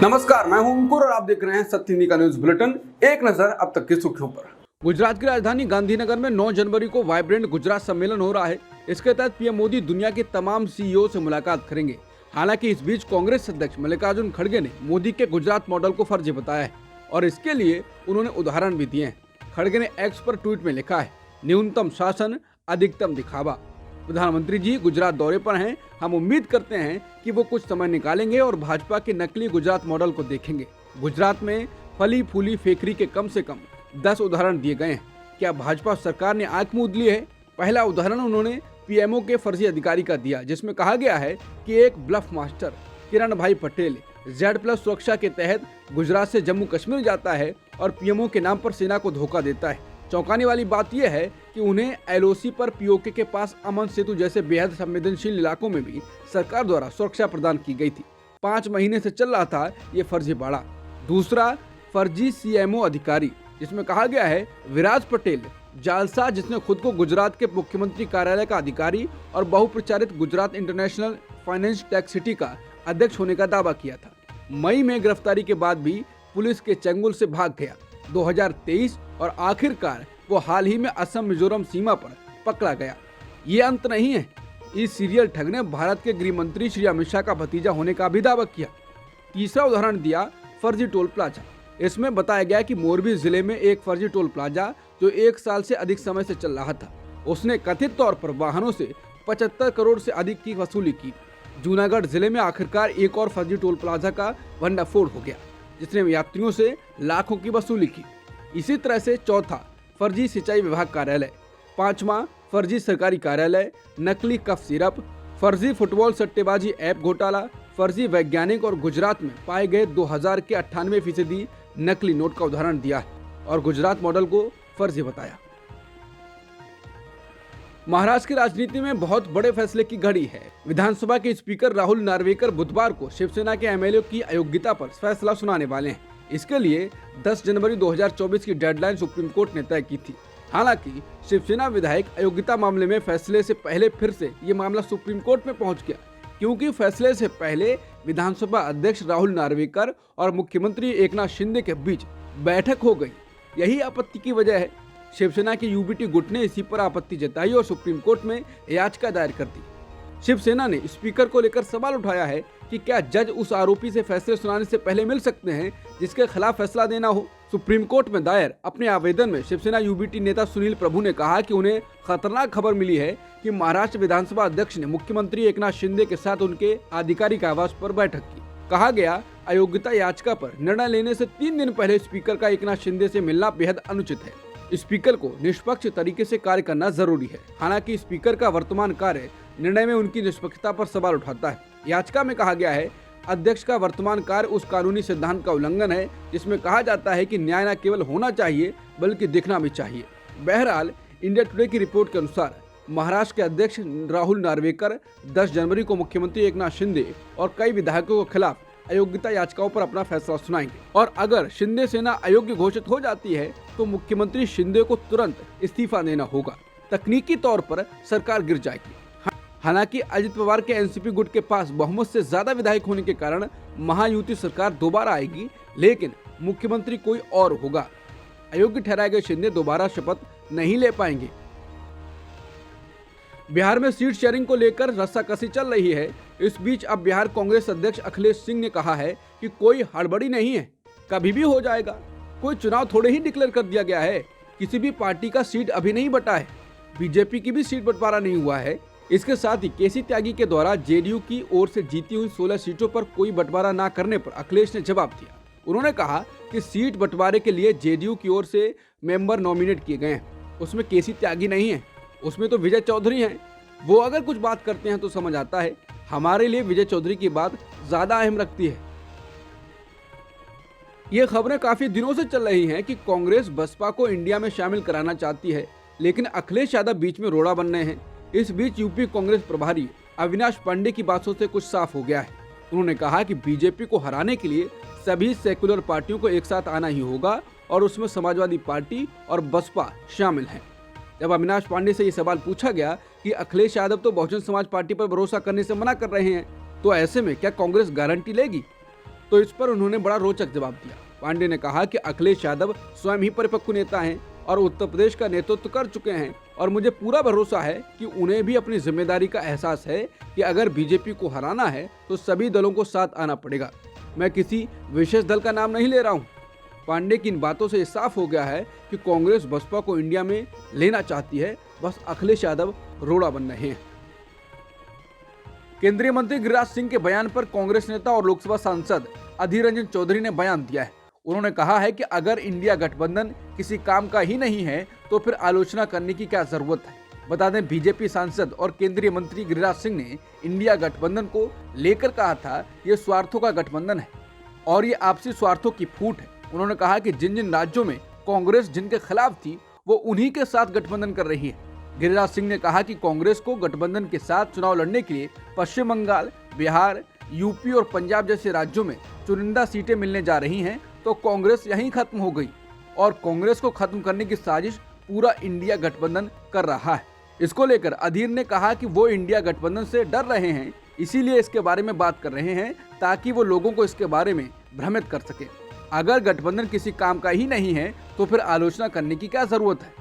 नमस्कार, मैं हूं अंकुर और आप देख रहे हैं सत्य हिंदी का न्यूज बुलेटिन। एक नजर अब तक की सुर्खियों पर। गुजरात की राजधानी गांधीनगर में 9 जनवरी को वाइब्रेंट गुजरात सम्मेलन हो रहा है। इसके तहत पीएम मोदी दुनिया के तमाम सीईओ से मुलाकात करेंगे। हालांकि इस बीच कांग्रेस अध्यक्ष मल्लिकार्जुन खड़गे ने मोदी के गुजरात मॉडल को फर्जी बताया है और इसके लिए उन्होंने उदाहरण भी दिए हैं। खड़गे ने एक्स पर ट्वीट में लिखा है, न्यूनतम शासन, अधिकतम दिखावा। प्रधानमंत्री जी गुजरात दौरे पर हैं। हम उम्मीद करते हैं कि वो कुछ समय निकालेंगे और भाजपा के नकली गुजरात मॉडल को देखेंगे। गुजरात में फली फूली फेकरी के कम से कम 10 उदाहरण दिए गए हैं। क्या भाजपा सरकार ने आंख मूंद ली है? पहला उदाहरण उन्होंने पीएमओ के फर्जी अधिकारी का दिया, जिसमें कहा गया है कि एक ब्लफ मास्टर किरण भाई पटेल Z+ सुरक्षा के तहत गुजरात से जम्मू कश्मीर जाता है और पीएमओ के नाम पर सेना को धोखा देता है। चौंकाने वाली बात यह है कि उन्हें LOC पर पीओके के पास अमन सेतु जैसे बेहद संवेदनशील इलाकों में भी सरकार द्वारा सुरक्षा प्रदान की गई थी। 5 महीने से चल रहा था ये फर्जीवाड़ा। दूसरा, फर्जी CMO अधिकारी, जिसमें कहा गया है विराज पटेल जालसाज, जिसने खुद को गुजरात के मुख्यमंत्री कार्यालय का अधिकारी और बहुप्रचारित Gujarat international finance tech city का अध्यक्ष होने का दावा किया था। मई में गिरफ्तारी के बाद भी पुलिस के चंगुल से भाग गया। 2023 और आखिरकार वो हाल ही में असम मिजोरम सीमा पर पकड़ा गया। ये अंत नहीं है। इस सीरियल ठग ने भारत के गृह मंत्री श्री अमित शाह का भतीजा होने का भी दावा किया। तीसरा उदाहरण दिया फर्जी टोल प्लाजा। इसमें बताया गया कि मोरबी जिले में एक फर्जी टोल प्लाजा जो 1 साल से अधिक समय से चल रहा था, उसने कथित तौर पर वाहनों से 75 करोड़ से अधिक की वसूली की। जूनागढ़ जिले में आखिरकार एक और फर्जी टोल प्लाजा का भंडाफोड़ हो गया, जिसने यात्रियों से लाखों की वसूली की। इसी तरह से चौथा, फर्जी सिंचाई विभाग कार्यालय। 5वां, फर्जी सरकारी कार्यालय, नकली कफ सिरप, फर्जी फुटबॉल सट्टेबाजी ऐप घोटाला, फर्जी वैज्ञानिक और गुजरात में पाए गए 2000 के 98% नकली नोट का उदाहरण दिया है और गुजरात मॉडल को फर्जी बताया। महाराष्ट्र की राजनीति में बहुत बड़े फैसले की घड़ी है। विधानसभा के स्पीकर राहुल नार्वेकर बुधवार को शिवसेना के MLA की अयोग्यता पर फैसला सुनाने वाले हैं। इसके लिए 10 जनवरी 2024 की डेडलाइन सुप्रीम कोर्ट ने तय की थी। हालांकि शिवसेना विधायक अयोग्यता मामले में फैसले से पहले फिर से ये मामला सुप्रीम कोर्ट में पहुंच गया, क्योंकि फैसले से पहले विधानसभा अध्यक्ष राहुल नार्वेकर और मुख्यमंत्री एकनाथ शिंदे के बीच बैठक हो गई। यही आपत्ति की वजह है। शिवसेना के UBT गुट ने इसी पर आपत्ति जताई और सुप्रीम कोर्ट में याचिका दायर कर दी। शिवसेना ने स्पीकर को लेकर सवाल उठाया है कि क्या जज उस आरोपी से फैसले सुनाने से पहले मिल सकते हैं जिसके खिलाफ फैसला देना हो। सुप्रीम कोर्ट में दायर अपने आवेदन में शिवसेना UBT नेता सुनील प्रभु ने कहा कि उन्हें खतरनाक खबर मिली है कि महाराष्ट्र विधानसभा अध्यक्ष ने मुख्यमंत्री एकनाथ शिंदे के साथ उनके आधिकारिक आवास पर बैठक की। कहा गया, अयोग्यता याचिका पर निर्णय लेने से 3 दिन पहले स्पीकर का एकनाथ शिंदे से मिलना बेहद अनुचित है। स्पीकर को निष्पक्ष तरीके से कार्य करना जरूरी है। हालांकि स्पीकर का वर्तमान कार्य निर्णय में उनकी निष्पक्षता पर सवाल उठाता है। याचिका में कहा गया है, अध्यक्ष का वर्तमान कार्य उस कानूनी सिद्धांत का उल्लंघन है जिसमें कहा जाता है कि न्याय न केवल होना चाहिए बल्कि दिखना भी चाहिए। बहरहाल, इंडिया टुडे की रिपोर्ट के अनुसार महाराष्ट्र के अध्यक्ष राहुल नार्वेकर 10 जनवरी को मुख्यमंत्री एकनाथ शिंदे और कई विधायकों के खिलाफ अयोग्यता याचिकाओं पर अपना फैसला सुनाएंगे और अगर शिंदे सेना अयोग्य घोषित हो जाती है तो मुख्यमंत्री शिंदे को तुरंत इस्तीफा देना होगा। तकनीकी तौर पर सरकार गिर जाएगी। हालांकि अजित पवार के NCP गुट के पास बहुमत से ज्यादा विधायक होने के कारण महायुति सरकार दोबारा आएगी, लेकिन मुख्यमंत्री कोई और होगा। अयोग्य ठहराए गए शिंदे दोबारा शपथ नहीं ले पाएंगे। बिहार में सीट शेयरिंग को लेकर रस्साकसी चल रही है। इस बीच अब बिहार कांग्रेस अध्यक्ष अखिलेश सिंह ने कहा है कि कोई हड़बड़ी नहीं है, कभी भी हो जाएगा। कोई चुनाव थोड़े ही डिक्लेयर कर दिया गया है। किसी भी पार्टी का सीट अभी नहीं बटा है। बीजेपी की भी सीट बंटवारा नहीं हुआ है। इसके साथ ही केसी त्यागी के द्वारा JDU की ओर से जीती हुई 16 सीटों पर कोई बंटवारा न करने पर अखिलेश ने जवाब दिया। उन्होंने कहा कि सीट बंटवारे के लिए JDU की ओर से मेंबर नॉमिनेट किए गए हैं। उसमें केसी त्यागी नहीं है, उसमें तो विजय चौधरी हैं। वो अगर कुछ बात करते हैं तो समझ आता है। हमारे लिए विजय चौधरी की बात ज्यादा अहम रखती है। ये खबरें काफी दिनों से चल रही हैं कि कांग्रेस बसपा को इंडिया में शामिल कराना चाहती है, लेकिन अखिलेश यादव बीच में रोड़ा बन रहे हैं। इस बीच यूपी कांग्रेस प्रभारी अविनाश पांडे की बातों से कुछ साफ हो गया है। उन्होंने कहा कि बीजेपी को हराने के लिए सभी सेक्युलर पार्टियों को एक साथ आना ही होगा और उसमें समाजवादी पार्टी और बसपा शामिल हैं। जब अविनाश पांडे से ये सवाल पूछा गया कि अखिलेश यादव तो बहुजन समाज पार्टी पर भरोसा करने से मना कर रहे हैं, तो ऐसे में क्या कांग्रेस गारंटी लेगी? तो इस पर उन्होंने बड़ा रोचक जवाब दिया। पांडे ने कहा कि अखिलेश यादव स्वयं ही परिपक्व नेता हैं और उत्तर प्रदेश का नेतृत्व कर चुके हैं और मुझे पूरा भरोसा है कि उन्हें भी अपनी जिम्मेदारी का एहसास है कि अगर बीजेपी को हराना है तो सभी दलों को साथ आना पड़ेगा। मैं किसी विशेष दल का नाम नहीं ले रहा हूँ। पांडे की इन बातों से साफ हो गया है कि कांग्रेस बसपा को इंडिया में लेना चाहती है, बस अखिलेश यादव रोड़ा बन रहे हैं। केंद्रीय मंत्री गिरिराज सिंह के बयान पर कांग्रेस नेता और लोकसभा सांसद अधीर रंजन चौधरी ने बयान दिया है। उन्होंने कहा है कि अगर इंडिया गठबंधन किसी काम का ही नहीं है तो फिर आलोचना करने की क्या जरूरत है। बता दें, बीजेपी सांसद और केंद्रीय मंत्री गिरिराज सिंह ने इंडिया गठबंधन को लेकर कहा था, ये स्वार्थों का गठबंधन है और ये आपसी स्वार्थों की फूट है। उन्होंने कहा कि जिन जिन राज्यों में कांग्रेस जिनके खिलाफ थी वो उन्हीं के साथ गठबंधन कर रही है। गिरिराज सिंह ने कहा कि कांग्रेस को गठबंधन के साथ चुनाव लड़ने के लिए पश्चिम बंगाल, बिहार, यूपी और पंजाब जैसे राज्यों में चुनिंदा सीटें मिलने जा रही हैं, तो कांग्रेस यहीं खत्म हो गई और कांग्रेस को खत्म करने की साजिश पूरा इंडिया गठबंधन कर रहा है। इसको लेकर अधीर ने कहा कि वो इंडिया गठबंधन से डर रहे हैं, इसीलिए इसके बारे में बात कर रहे हैं ताकि वो लोगों को इसके बारे में भ्रमित कर सके। अगर गठबंधन किसी काम का ही नहीं है तो फिर आलोचना करने की क्या जरूरत है।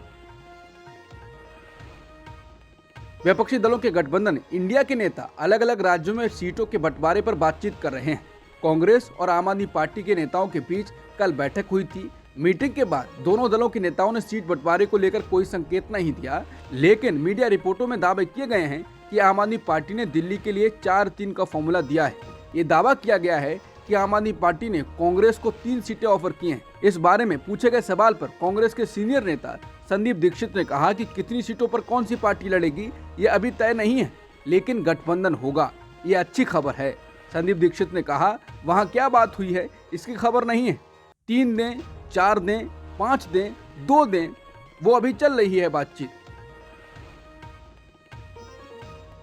विपक्षी दलों के गठबंधन इंडिया के नेता अलग अलग राज्यों में सीटों के बंटवारे पर बातचीत कर रहे हैं। कांग्रेस और आम आदमी पार्टी के नेताओं के बीच कल बैठक हुई थी। मीटिंग के बाद दोनों दलों के नेताओं ने सीट बंटवारे को लेकर कोई संकेत नहीं दिया, लेकिन मीडिया रिपोर्टों में दावे किए गए हैं कि आम आदमी पार्टी ने दिल्ली के लिए 4-3 का फॉर्मूला दिया है। ये दावा किया गया है कि आम आदमी पार्टी ने कांग्रेस को 3 सीटें ऑफर की हैं। इस बारे में पूछे गए सवाल पर कांग्रेस के सीनियर नेता संदीप दीक्षित ने कहा कि कितनी सीटों पर कौन सी पार्टी लड़ेगी ये अभी तय नहीं है, लेकिन गठबंधन होगा, ये अच्छी खबर है। संदीप दीक्षित ने कहा, वहां क्या बात हुई है इसकी खबर नहीं है। 3 दें, 4 दें, 5 दें, 2 दें, वो अभी चल रही है बातचीत।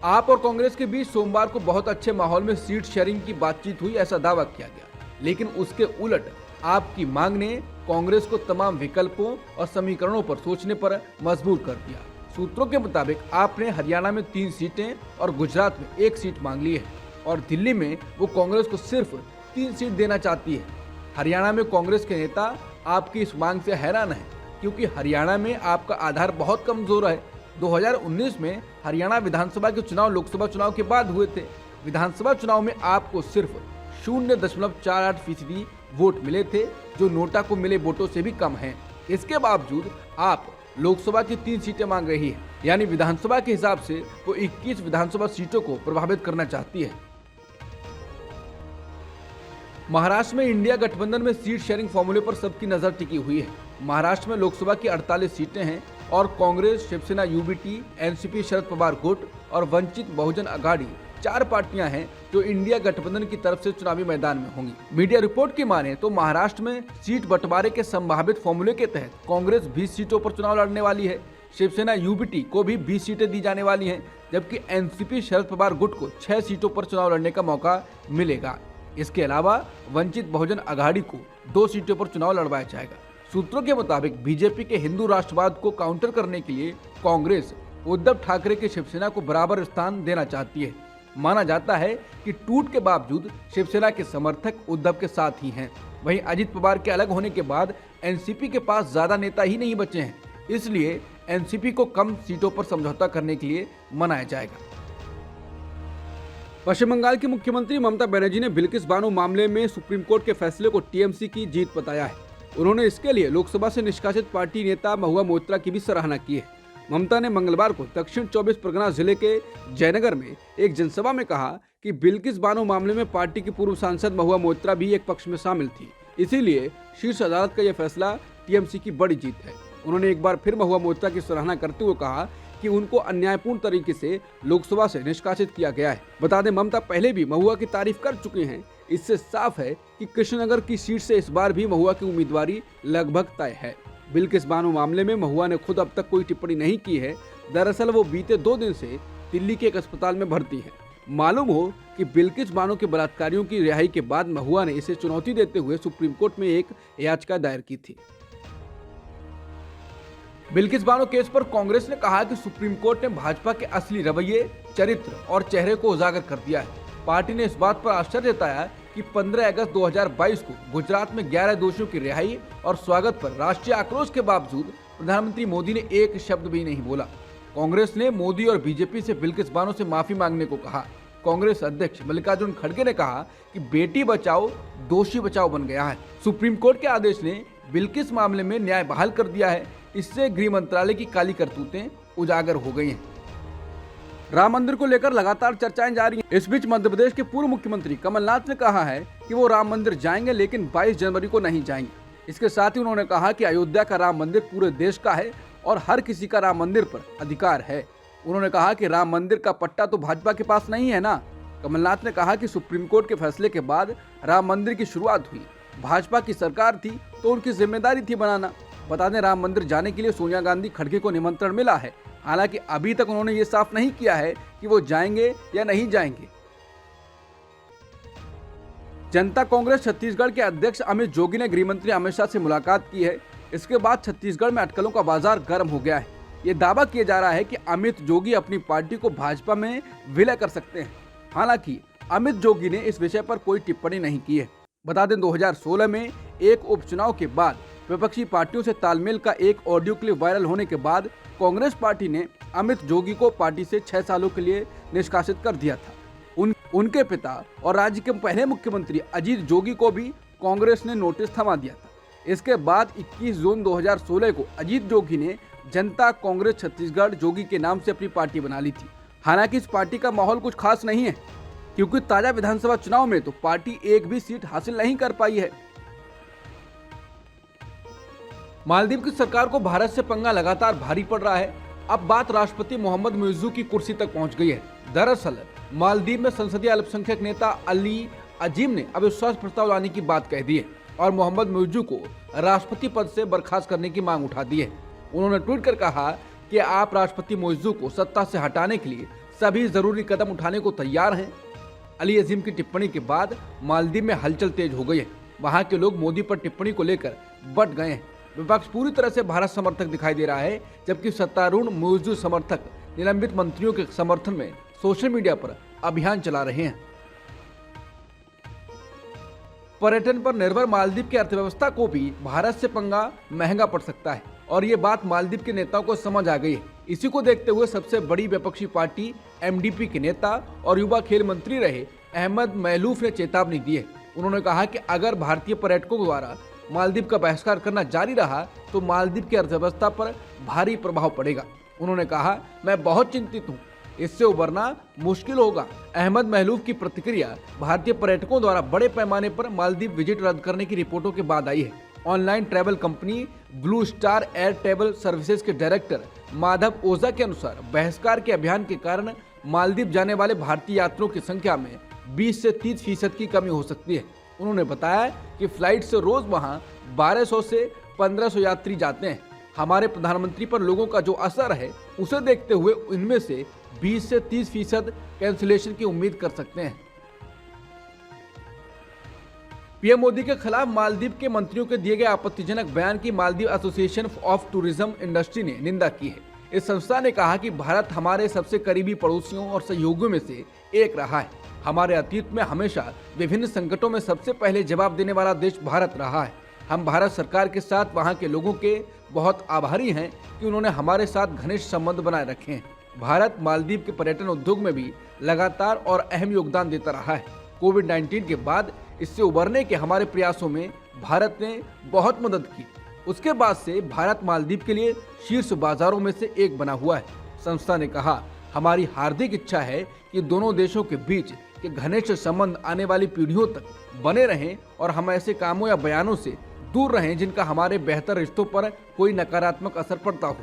आप और कांग्रेस के बीच सोमवार को बहुत अच्छे माहौल में सीट शेयरिंग की बातचीत हुई, ऐसा दावा किया गया, लेकिन उसके उलट आपकी मांग ने कांग्रेस को तमाम विकल्पों और समीकरणों पर सोचने पर मजबूर कर दिया। सूत्रों के मुताबिक आपने हरियाणा में 3 सीटें और गुजरात में 1 सीट मांग ली है और दिल्ली में वो कांग्रेस को सिर्फ 3 सीट देना चाहती है। हरियाणा में कांग्रेस के नेता आपकी इस मांग से हैरान है, क्योंकि हरियाणा में आपका आधार बहुत कमजोर है। 2019 में हरियाणा विधानसभा के चुनाव लोकसभा चुनाव के बाद हुए थे। विधानसभा चुनाव में आपको सिर्फ 0.48% वोट मिले थे, जो नोटा को मिले वोटों से भी कम है। इसके बावजूद आप लोकसभा की 3 सीटें मांग रही है, यानी विधानसभा के हिसाब से वो 21 विधानसभा सीटों को प्रभावित करना चाहती है। महाराष्ट्र में इंडिया गठबंधन में सीट शेयरिंग फॉर्मूले पर सबकी नजर टिकी हुई है। महाराष्ट्र में लोकसभा की 48 सीटें हैं और कांग्रेस, शिवसेना, यूबीटी, एनसीपी, शरद पवार गुट और वंचित बहुजन आघाड़ी 4 पार्टियां हैं जो इंडिया गठबंधन की तरफ से चुनावी मैदान में होंगी। मीडिया रिपोर्ट की माने तो महाराष्ट्र में सीट बंटवारे के संभावित फॉर्मूले के तहत कांग्रेस 20 सीटों पर चुनाव लड़ने वाली है। शिवसेना यूबीटी को भी 20 सीटें दी जाने वाली हैं, जबकि एनसीपी शरद पवार गुट को 6 सीटों पर चुनाव लड़ने का मौका मिलेगा। इसके अलावा वंचित बहुजन आघाड़ी को 2 सीटों पर चुनाव लड़वाया जाएगा। सूत्रों के मुताबिक बीजेपी के हिंदू राष्ट्रवाद को काउंटर करने के लिए कांग्रेस उद्धव ठाकरे की शिवसेना को बराबर स्थान देना चाहती है। माना जाता है कि टूट के बावजूद शिवसेना के समर्थक उद्धव के साथ ही हैं। वहीं अजित पवार के अलग होने के बाद एनसीपी के पास ज्यादा नेता ही नहीं बचे हैं, इसलिए एनसीपी को कम सीटों पर समझौता करने के लिए मनाया जाएगा। पश्चिम बंगाल की मुख्यमंत्री ममता बनर्जी ने बिल्किस बानो मामले में सुप्रीम कोर्ट के फैसले को टीएमसी की जीत बताया है। उन्होंने इसके लिए लोकसभा से निष्कासित पार्टी नेता महुआ मोइत्रा की भी सराहना की है। ममता ने मंगलवार को दक्षिण 24 परगना जिले के जयनगर में एक जनसभा में कहा कि बिल्किस बानो मामले में पार्टी की पूर्व सांसद महुआ मोइत्रा भी एक पक्ष में शामिल थी, इसीलिए शीर्ष अदालत का यह फैसला टीएमसी की बड़ी जीत है। उन्होंने एक बार फिर महुआ मोइत्रा की सराहना करते हुए कहा कि उनको अन्यायपूर्ण तरीके से लोकसभा से निष्कासित किया गया है। बता दें, ममता पहले भी महुआ की तारीफ कर चुके हैं। इससे साफ है कि कृष्णनगर की सीट से इस बार भी महुआ की उम्मीदवारी लगभग तय है। बिल्किस बानो मामले में महुआ ने खुद अब तक कोई टिप्पणी नहीं की है। दरअसल वो बीते 2 दिन से दिल्ली के एक अस्पताल में भर्ती है। मालूम हो कि बिल्किस बानो के बलात्कारियों की रिहाई के बाद महुआ ने इसे चुनौती देते हुए सुप्रीम कोर्ट में एक याचिका दायर की थी। बिल्किस बानो केस पर कांग्रेस ने कहा कि सुप्रीम कोर्ट ने भाजपा के असली रवैये, चरित्र और चेहरे को उजागर कर दिया है। पार्टी ने इस बात पर आश्चर्य जताया कि 15 अगस्त 2022 को गुजरात में 11 दोषियों की रिहाई और स्वागत पर राष्ट्रीय आक्रोश के बावजूद प्रधानमंत्री मोदी ने एक शब्द भी नहीं बोला। कांग्रेस ने मोदी और बीजेपी से बिल्किस बानो से माफी मांगने को कहा। कांग्रेस अध्यक्ष मल्लिकार्जुन खड़गे ने कहा कि बेटी बचाओ दोषी बचाओ बन गया है। सुप्रीम कोर्ट के आदेश ने बिल्किस मामले में न्याय बहाल कर दिया है। इससे गृह मंत्रालय की काली करतूतें उजागर हो गई हैं। राम मंदिर को लेकर लगातार चर्चाएं जारी हैं। इस बीच मध्य प्रदेश के पूर्व मुख्यमंत्री कमलनाथ ने कहा है कि वो राम मंदिर जाएंगे, लेकिन 22 जनवरी को नहीं जाएंगे। इसके साथ ही उन्होंने कहा कि अयोध्या का राम मंदिर पूरे देश का है और हर किसी का राम मंदिर पर अधिकार है। उन्होंने कहा कि राम मंदिर का पट्टा तो भाजपा के पास नहीं है ना। कमलनाथ ने कहा कि सुप्रीम कोर्ट के फैसले के बाद राम मंदिर की शुरुआत हुई। भाजपा की सरकार थी तो उनकी जिम्मेदारी थी बनाना। बता दें, राम मंदिर जाने के लिए सोनिया गांधी खड़गे को निमंत्रण मिला है। हालांकि अभी तक उन्होंने ये साफ नहीं किया है कि वो जाएंगे या नहीं जाएंगे। जनता कांग्रेस छत्तीसगढ़ के अध्यक्ष अमित जोगी ने गृह मंत्री अमित शाह से मुलाकात की है। इसके बाद छत्तीसगढ़ में अटकलों का बाजार गर्म हो गया है। ये दावा किया जा रहा है कि अमित जोगी अपनी पार्टी को भाजपा में विलय कर सकते हैं। हालांकि अमित जोगी ने इस विषय पर कोई टिप्पणी नहीं की है। बता दें, 2016 में एक उपचुनाव के बाद विपक्षी पार्टियों से तालमेल का एक ऑडियो क्लिप वायरल होने के बाद कांग्रेस पार्टी ने अमित जोगी को पार्टी से 6 सालों के लिए निष्कासित कर दिया था। उनके पिता और राज्य के पहले मुख्यमंत्री अजीत जोगी को भी कांग्रेस ने नोटिस थमा दिया था। इसके बाद 21 जून 2016 को अजीत जोगी ने जनता कांग्रेस छत्तीसगढ़ जोगी के नाम से अपनी पार्टी बना ली थी। हालांकि इस पार्टी का माहौल कुछ खास नहीं है, क्योंकि ताजा विधानसभा चुनाव में तो पार्टी एक भी सीट हासिल नहीं कर पाई है। मालदीव की सरकार को भारत से पंगा लगातार भारी पड़ रहा है। अब बात राष्ट्रपति मोहम्मद मुइज्जू की कुर्सी तक पहुंच गई है। दरअसल मालदीव में संसदीय अल्पसंख्यक नेता अली अजीम ने अविश्वास प्रस्ताव लाने की बात कह दी है और मोहम्मद मुइज्जू को राष्ट्रपति पद से बर्खास्त करने की मांग उठा दी है। उन्होंने ट्वीट कर कहा कि आप राष्ट्रपति मुइज्जू को सत्ता से हटाने के लिए सभी जरूरी कदम उठाने को तैयार हैं। अली अजीम की टिप्पणी के बाद मालदीव में हलचल तेज हो गई है। वहां के लोग मोदी पर टिप्पणी को लेकर बट गए हैं। विपक्ष पूरी तरह से भारत समर्थक दिखाई दे रहा है, जबकि सत्तारूढ़ मुइज्जू समर्थक निलंबित मंत्रियों के समर्थन में सोशल मीडिया पर अभियान चला रहे हैं। पर्यटन पर निर्भर मालदीव की अर्थव्यवस्था को भी भारत से पंगा महंगा पड़ सकता है और ये बात मालदीव के नेताओं को समझ आ गई है। इसी को देखते हुए सबसे बड़ी विपक्षी पार्टी एमडीपी के नेता और युवा खेल मंत्री रहे अहमद महलूफ ने चेतावनी दी है। उन्होंने कहा कि अगर भारतीय पर्यटकों द्वारा मालदीव का बहिष्कार करना जारी रहा तो मालदीव की अर्थव्यवस्था पर भारी प्रभाव पड़ेगा। उन्होंने कहा, मैं बहुत चिंतित हूँ, इससे उबरना मुश्किल होगा। अहमद महलूफ की प्रतिक्रिया भारतीय पर्यटकों द्वारा बड़े पैमाने पर मालदीव विजिट रद्द करने की रिपोर्टों के बाद आई है। Online travel company blue star air travel services के डायरेक्टर माधव ओझा के अनुसार बहिष्कार के अभियान के कारण मालदीव जाने वाले भारतीय यात्रियों की संख्या में 20 से 30% की कमी हो सकती है। उन्होंने बताया कि फ्लाइट से रोज वहां 1200 से 1500 यात्री जाते हैं। हमारे प्रधानमंत्री पर लोगों का जो असर है उसे देखते हुए इनमें से 20 से 30% कैंसिलेशन की उम्मीद कर सकते हैं। पीएम मोदी के खिलाफ मालदीव के मंत्रियों के दिए गए आपत्तिजनक बयान की Maldives association of tourism industry ने निंदा की है। इस संस्था ने कहा कि भारत हमारे सबसे करीबी पड़ोसियों और सहयोगियों में से एक रहा है। हमारे अतीत में हमेशा विभिन्न संकटों में सबसे पहले जवाब देने वाला देश भारत रहा है। हम भारत सरकार के साथ वहां के लोगों के बहुत आभारी हैं कि उन्होंने हमारे साथ घनिष्ठ संबंध बनाए रखे हैं। भारत मालदीव के पर्यटन उद्योग में भी लगातार और अहम योगदान देता रहा है। कोविड-19 के बाद इससे उबरने के हमारे प्रयासों में भारत ने बहुत मदद की। उसके बाद से भारत मालदीव के लिए शीर्ष बाजारों में से एक बना हुआ है। संस्था ने कहा, हमारी हार्दिक इच्छा है कि दोनों देशों के बीच के घनिष्ठ संबंध आने वाली पीढ़ियों तक बने रहें और हम ऐसे कामों या बयानों से दूर रहें जिनका हमारे बेहतर रिश्तों पर कोई नकारात्मक असर पड़ता हो।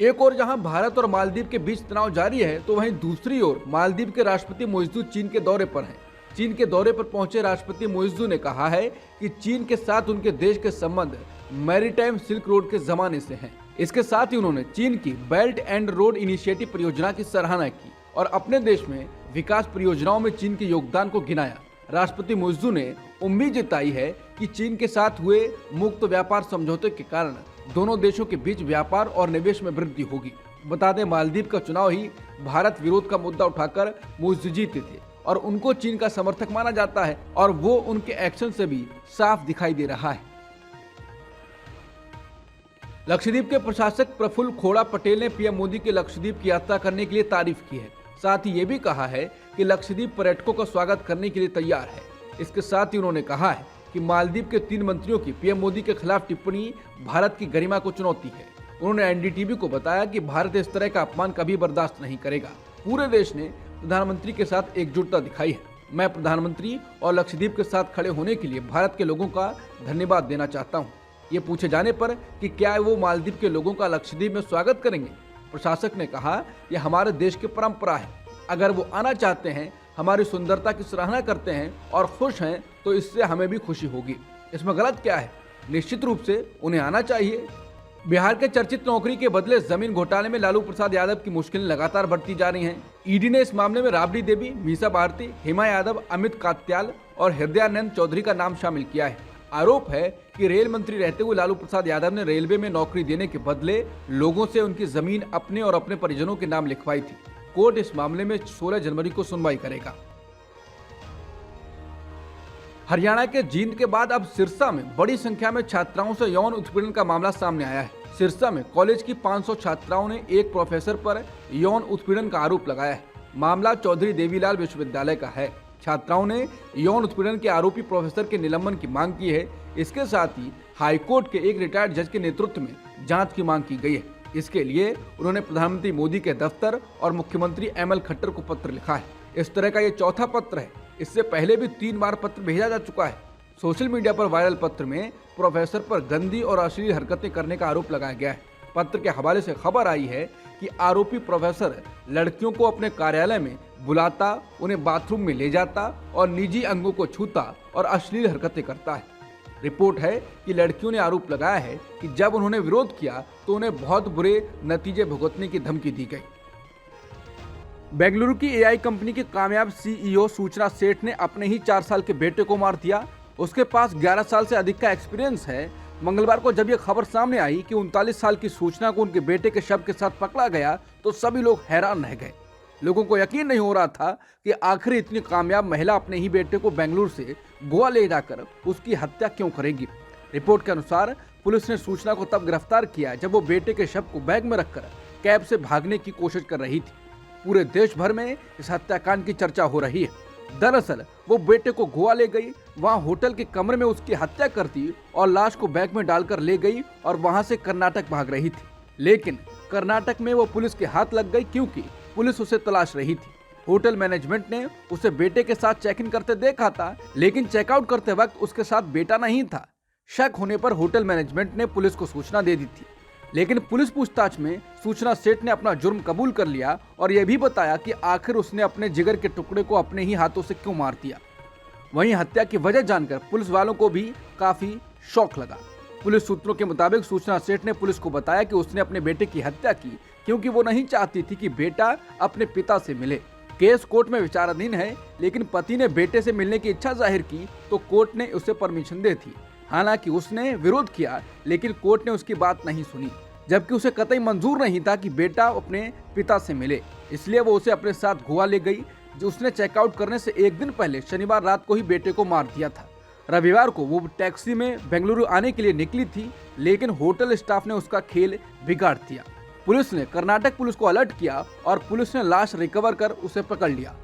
एक ओर जहां भारत और मालदीव के बीच तनाव जारी है, तो वहीं दूसरी ओर मालदीव के राष्ट्रपति मुइज्जू चीन के दौरे पर हैं। चीन के दौरे पर पहुंचे राष्ट्रपति मुइज्जू ने कहा है कि चीन के साथ उनके देश के संबंध मैरीटाइम सिल्क रोड के जमाने से हैं। इसके साथ ही उन्होंने चीन की बेल्ट एंड रोड इनिशिएटिव परियोजना की सराहना की और अपने देश में विकास परियोजनाओं में चीन के योगदान को गिनाया। राष्ट्रपति मुइज्जू ने उम्मीद जताई है कि चीन के साथ हुए मुक्त व्यापार समझौते के कारण दोनों देशों के बीच व्यापार और निवेश में वृद्धि होगी। बता दें, मालदीव का चुनाव ही भारत विरोध का मुद्दा उठाकर मुइज्जू जीते थे और उनको चीन का समर्थक माना जाता है और वो उनके एक्शन से भी साफ दिखाई दे रहा है। लक्षद्वीप के प्रशासक प्रफुल्ल खोड़ा पटेल ने पीएम मोदी के लक्षद्वीप की यात्रा करने के लिए तारीफ की है। साथ ही ये भी कहा है कि लक्षद्वीप पर्यटकों का स्वागत करने के लिए तैयार है। इसके साथ ही उन्होंने कहा है कि मालदीव के 3 मंत्रियों की पीएम मोदी के खिलाफ टिप्पणी भारत की गरिमा को चुनौती है। उन्होंने एनडीटीवी को बताया कि भारत इस तरह का अपमान कभी बर्दाश्त नहीं करेगा। पूरे देश ने प्रधानमंत्री के साथ एकजुटता दिखाई है। मैं प्रधानमंत्री और लक्षद्वीप के साथ खड़े होने के लिए भारत के लोगों का धन्यवाद देना चाहता हूँ। ये पूछे जाने पर कि क्या वो मालदीव के लोगों का लक्षद्वीप में स्वागत करेंगे, प्रशासक ने कहा, यह हमारे देश की परंपरा है। अगर वो आना चाहते हैं, हमारी सुंदरता की सराहना करते हैं और खुश हैं, तो इससे हमें भी खुशी होगी। इसमें गलत क्या है? निश्चित रूप से उन्हें आना चाहिए। बिहार के चर्चित नौकरी के बदले जमीन घोटाले में लालू प्रसाद यादव की मुश्किलें लगातार बढ़ती जा रही हैं। ईडी ने इस मामले में राबड़ी देवी, मीसा भारती, हेमा यादव, अमित कात्याल और हृदयानंद चौधरी का नाम शामिल किया है। आरोप है कि रेल मंत्री रहते हुए लालू प्रसाद यादव ने रेलवे में नौकरी देने के बदले लोगों से उनकी जमीन अपने और अपने परिजनों के नाम लिखवाई थी। कोर्ट इस मामले में 16 जनवरी को सुनवाई करेगा। हरियाणा के जींद के बाद अब सिरसा में बड़ी संख्या में छात्राओं से यौन उत्पीड़न का मामला सामने आया है। सिरसा में कॉलेज की 500 छात्राओं ने एक प्रोफेसर पर यौन उत्पीड़न का आरोप लगाया है। मामला चौधरी देवीलाल विश्वविद्यालय का है। छात्राओं ने यौन उत्पीड़न के आरोपी प्रोफेसर के निलंबन की मांग की है। इसके साथ ही हाईकोर्ट के एक रिटायर्ड जज के नेतृत्व में जांच की मांग की गई है। इसके लिए उन्होंने प्रधानमंत्री मोदी के दफ्तर और मुख्यमंत्री एमएल खट्टर को पत्र लिखा है। इस तरह का ये चौथा पत्र है। इससे पहले भी 3 बार पत्र भेजा जा चुका है। सोशल मीडिया पर वायरल पत्र में प्रोफेसर पर गंदी और अश्लील हरकतें करने का आरोप लगाया गया है। पत्र के हवाले से खबर आई है कि आरोपी प्रोफेसर लड़कियों को अपने कार्यालय में बुलाता, उन्हें बाथरूम में ले जाता और निजी अंगों को छूता और अश्लील हरकतें करता है। रिपोर्ट है कि लड़कियों ने आरोप लगाया है कि जब उन्होंने विरोध किया तो उन्हें बहुत बुरे नतीजे भुगतने की धमकी दी गई। बेंगलुरु की एआई कंपनी के कामयाब सीईओ सूचना सेठ ने अपने ही 4 साल के बेटे को मार दिया। उसके पास 11 साल से अधिक का एक्सपीरियंस है। मंगलवार को जब यह खबर सामने आई कि 39 साल की सूचना को उनके बेटे के शव के साथ पकड़ा गया तो सभी लोग हैरान रह गए। लोगों को यकीन नहीं हो रहा था कि आखिर इतनी कामयाब महिला अपने ही बेटे को बेंगलुरु से गोवा ले जाकर उसकी हत्या क्यों करेगी। रिपोर्ट के अनुसार पुलिस ने सूचना को तब गिरफ्तार किया जब वो बेटे के शव को बैग में रखकर कैब से भागने की कोशिश कर रही थी। पूरे देश भर में इस हत्याकांड की चर्चा हो रही है। दरअसल वो बेटे को गोवा ले गई, वहां होटल के कमरे में उसकी हत्या कर दी और लाश को बैग में डालकर ले गई और वहां से कर्नाटक भाग रही थी। लेकिन कर्नाटक में वो पुलिस के हाथ लग गई क्योंकि पुलिस उसे तलाश रही थी। होटल मैनेजमेंट ने उसे बेटे के साथ चेक इन करते देखा था, लेकिन चेकआउट करते वक्त उसके साथ बेटा नहीं था। शक होने पर होटल मैनेजमेंट ने पुलिस को सूचना दे दी थी, लेकिन पुलिस पूछताछ में सूचना सेठ ने अपना जुर्म कबूल कर लिया और यह भी बताया कि आखिर उसने अपने जिगर के टुकड़े को अपने ही हाथों से क्यों मार दिया। वहीं हत्या की वजह जानकर पुलिस वालों को भी काफी शौक लगा। पुलिस सूत्रों के मुताबिक सूचना सेठ ने पुलिस को बताया कि उसने अपने बेटे की हत्या की क्योंकि वो नहीं चाहती थी कि बेटा अपने पिता से मिले। केस कोर्ट में विचाराधीन है, लेकिन पति ने बेटे से मिलने की इच्छा जाहिर की तो कोर्ट ने उसे परमिशन दे दी। हालांकि उसने विरोध किया, लेकिन कोर्ट ने उसकी बात नहीं सुनी, जबकि उसे कतई मंजूर नहीं था कि बेटा अपने पिता से मिले। इसलिए वो उसे अपने साथ गोवा ले गई। जो उसने चेकआउट करने से एक दिन पहले शनिवार रात को ही बेटे को मार दिया था। रविवार को वो टैक्सी में बेंगलुरु आने के लिए निकली थी, लेकिन होटल स्टाफ ने उसका खेल बिगाड़ दिया। पुलिस ने कर्नाटक पुलिस को अलर्ट किया और पुलिस ने लाश रिकवर कर उसे पकड़ लिया।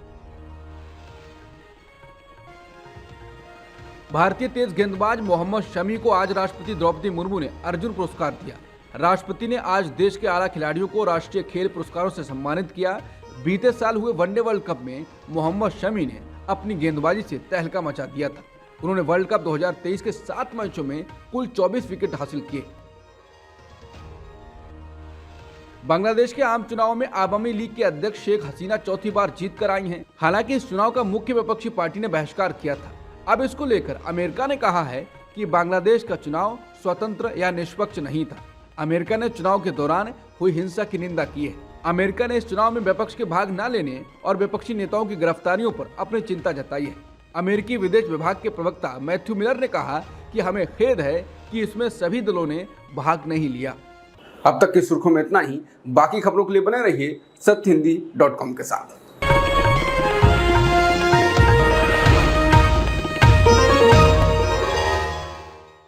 भारतीय तेज गेंदबाज मोहम्मद शमी को आज राष्ट्रपति द्रौपदी मुर्मू ने अर्जुन पुरस्कार दिया। राष्ट्रपति ने आज देश के आला खिलाड़ियों को राष्ट्रीय खेल पुरस्कारों से सम्मानित किया। बीते साल हुए वनडे वर्ल्ड कप में मोहम्मद शमी ने अपनी गेंदबाजी से तहलका मचा दिया था। उन्होंने वर्ल्ड कप 2023 के 7 मैचों में कुल 24 विकेट हासिल किए। बांग्लादेश के आम चुनाव में आवामी लीग के अध्यक्ष शेख हसीना चौथी बार जीत कर आई हैं। हालांकि इस चुनाव का मुख्य विपक्षी पार्टी ने बहिष्कार किया था। अब इसको लेकर अमेरिका ने कहा है कि बांग्लादेश का चुनाव स्वतंत्र या निष्पक्ष नहीं था। अमेरिका ने चुनाव के दौरान हुई हिंसा की निंदा की है। अमेरिका ने इस चुनाव में विपक्ष के भाग न लेने और विपक्षी नेताओं की गिरफ्तारियों पर अपनी चिंता जताई है। अमेरिकी विदेश विभाग के प्रवक्ता मैथ्यू मिलर ने कहा कि हमें खेद है कि इसमें सभी दलों ने भाग नहीं लिया। अब तक की सुर्खियों में इतना ही। बाकी खबरों के लिए बने रहिए सत्यहिंदी.com के साथ।